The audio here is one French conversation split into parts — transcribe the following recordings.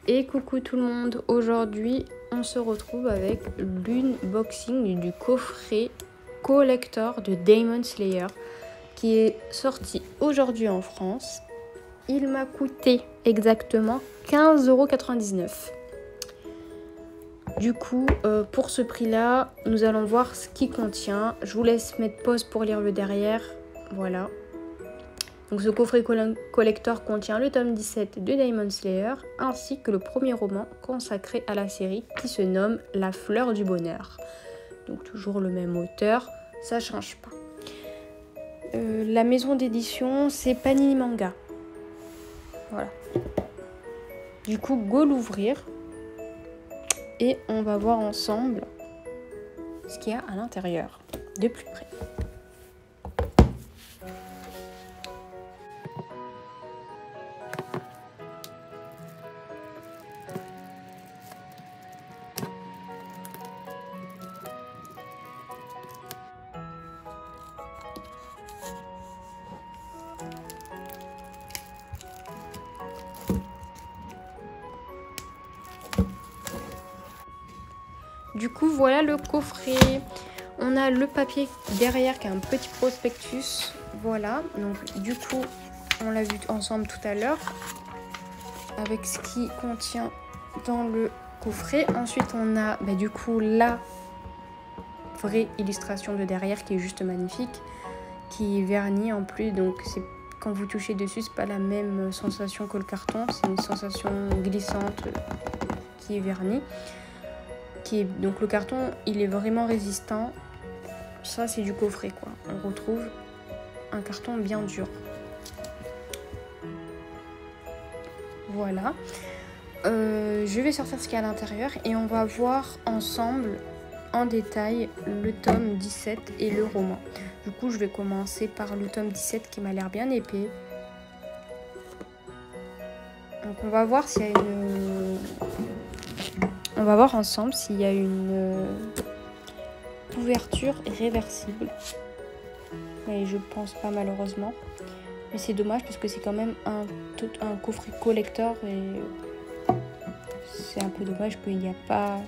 Et coucou tout le monde, aujourd'hui on se retrouve avec l'unboxing du coffret collector de Demon Slayer qui est sorti aujourd'hui en France. Il m'a coûté exactement 15,99 €. Du coup, pour ce prix-là, nous allons voir ce qu'il contient. Je vous laisse mettre pause pour lire le derrière. Voilà. Donc ce coffret collector contient le tome 17 de Demon Slayer ainsi que le premier roman consacré à la série qui se nomme La Fleur du Bonheur. Donc toujours le même auteur, ça change pas. La maison d'édition c'est Panini Manga. Voilà. Du coup, go l'ouvrir et on va voir ensemble ce qu'il y a à l'intérieur de plus près. Du coup, voilà le coffret. On a le papier derrière qui a un petit prospectus. Voilà, donc du coup, on l'a vu ensemble tout à l'heure avec ce qui contient dans le coffret. Ensuite, on a du coup la vraie illustration de derrière qui est juste magnifique, qui est vernie en plus. Donc, c'est quand vous touchez dessus, c'est pas la même sensation que le carton. C'est une sensation glissante qui est vernie. Donc le carton il est vraiment résistant. Ça c'est du coffret quoi. On retrouve un carton bien dur. Voilà. Je vais sortir ce qu'il y a à l'intérieur et on va voir ensemble en détail le tome 17 et le roman. Du coup je vais commencer par le tome 17 qui m'a l'air bien épais. Donc on va voir s'il y a On va voir ensemble s'il y a une couverture réversible. Mais je pense pas malheureusement. Mais c'est dommage parce que c'est quand même un coffret collector et c'est un peu dommage qu'il n'y a pas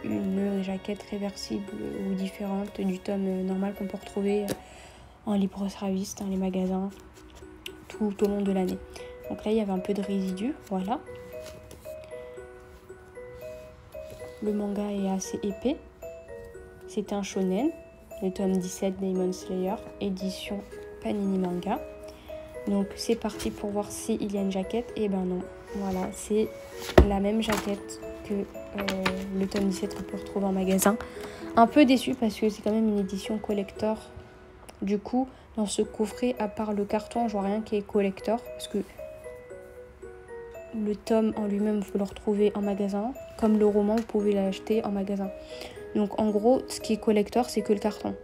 une jaquette réversible ou différente du tome normal qu'on peut retrouver en libre-service, dans les magasins, tout au long de l'année. Donc là il y avait un peu de résidus, voilà. Le manga est assez épais. C'est un shonen, le tome 17 Demon Slayer, édition Panini Manga. Donc c'est parti pour voir s'il y a une jaquette. Et ben non, voilà, c'est la même jaquette que le tome 17 qu'on peut retrouver en magasin. Un peu déçu parce que c'est quand même une édition collector. Du coup, dans ce coffret, à part le carton, je vois rien qui est collector. Parce que le tome en lui-même, vous pouvez le retrouver en magasin. Comme le roman, vous pouvez l'acheter en magasin. Donc en gros, ce qui est collector, c'est que le carton.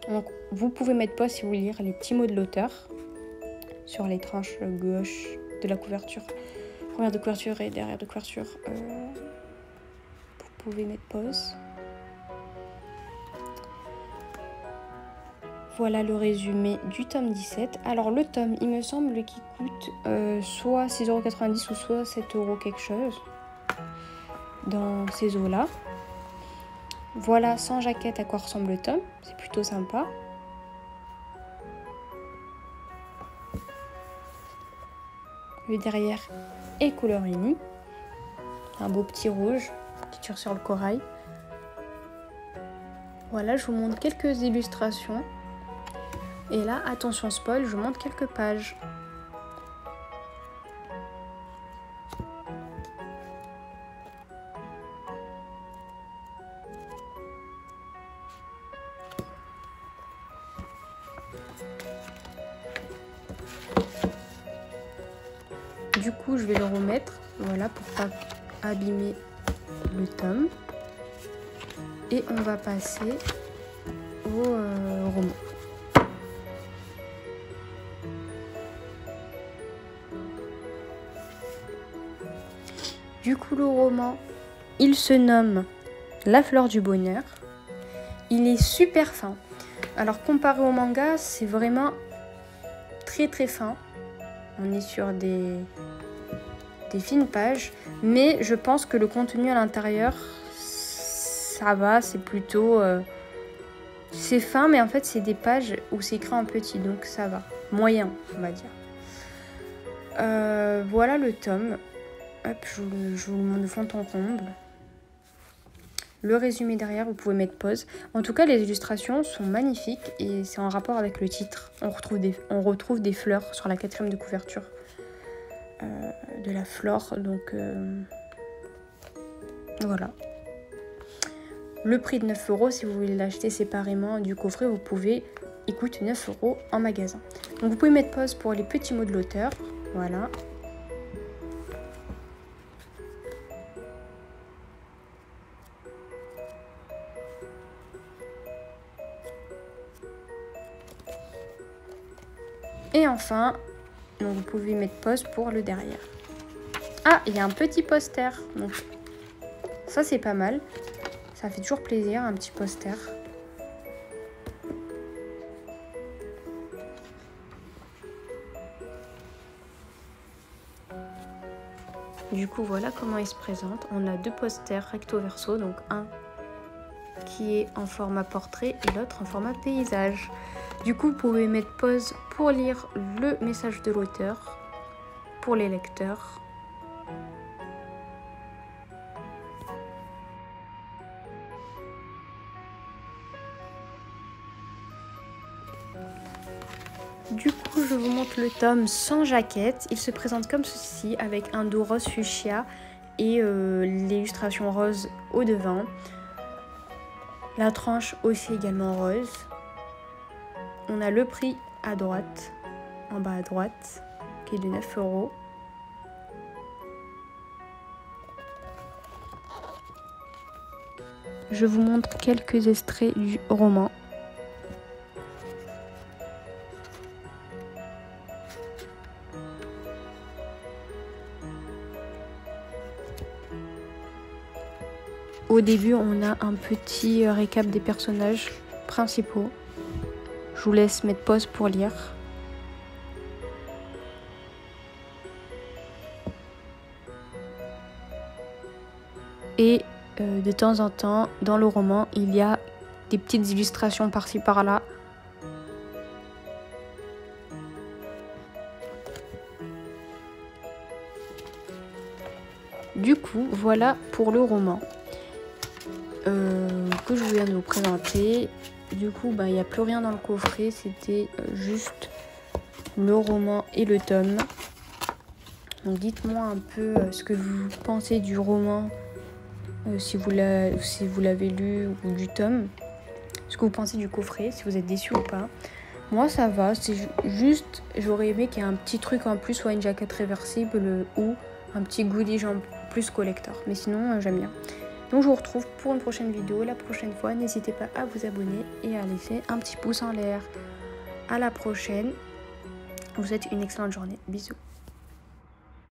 Donc vous pouvez mettre pause si vous voulez lire les petits mots de l'auteur sur les tranches gauche de la couverture. Première de couverture et derrière de couverture. Vous pouvez mettre pause. Voilà le résumé du tome 17. Alors le tome, il me semble qu'il coûte soit 6,90 € ou soit 7 € quelque chose. Dans ces eaux-là. Voilà sans jaquette à quoi ressemble le tome. C'est plutôt sympa. Le derrière est couleur unie. Un beau petit rouge qui tire sur le corail. Voilà, je vous montre quelques illustrations. Et là, attention spoil, je vous montre quelques pages. Du coup, je vais le remettre, voilà, pour pas abîmer le tome. Et on va passer au roman. Du coup, le roman, il se nomme La Fleur du Bonheur. Il est super fin. Alors, comparé au manga, c'est vraiment très très fin. On est sur des des fines pages, mais je pense que le contenu à l'intérieur, ça va, c'est plutôt... c'est fin, mais en fait, c'est des pages où c'est écrit en petit, donc ça va. Moyen, on va dire. Voilà le tome. Hop, je vous le montre de fond en comble. Le résumé derrière, vous pouvez mettre pause. En tout cas, les illustrations sont magnifiques et c'est en rapport avec le titre. On retrouve des fleurs sur la 4e de couverture de la flore. Donc voilà. Le prix de 9 €, si vous voulez l'acheter séparément du coffret, vous pouvez. Il coûte 9 € en magasin. Donc vous pouvez mettre pause pour les petits mots de l'auteur. Voilà. Et enfin, donc vous pouvez mettre pause pour le derrière. Ah, il y a un petit poster. Donc ça, c'est pas mal. Ça fait toujours plaisir, un petit poster. Du coup, voilà comment il se présente. On a 2 posters recto verso, donc un qui est en format portrait et l'autre en format paysage. Du coup, vous pouvez mettre pause pour lire le message de l'auteur pour les lecteurs. Du coup, je vous montre le tome sans jaquette. Il se présente comme ceci, avec un dos rose fuchsia et l'illustration rose au devant. La tranche aussi également rose. On a le prix à droite, en bas à droite, qui est de 9 €. Je vous montre quelques extraits du roman. Au début, on a un petit récap des personnages principaux. Je vous laisse mettre pause pour lire. Et de temps en temps, dans le roman, il y a des petites illustrations par-ci par-là. Du coup, voilà pour le roman que je viens de vous présenter. Du coup, il n'y a plus rien dans le coffret, c'était juste le roman et le tome. Donc dites-moi un peu ce que vous pensez du roman, si vous l'avez lu, ou du tome. Ce que vous pensez du coffret, si vous êtes déçu ou pas. Moi ça va, c'est juste, j'aurais aimé qu'il y ait un petit truc en plus, soit une jaquette réversible ou un petit goodies en plus collector. Mais sinon, j'aime bien. Donc je vous retrouve pour une prochaine vidéo la prochaine fois. N'hésitez pas à vous abonner et à laisser un petit pouce en l'air. À la prochaine. Je vous souhaite une excellente journée. Bisous.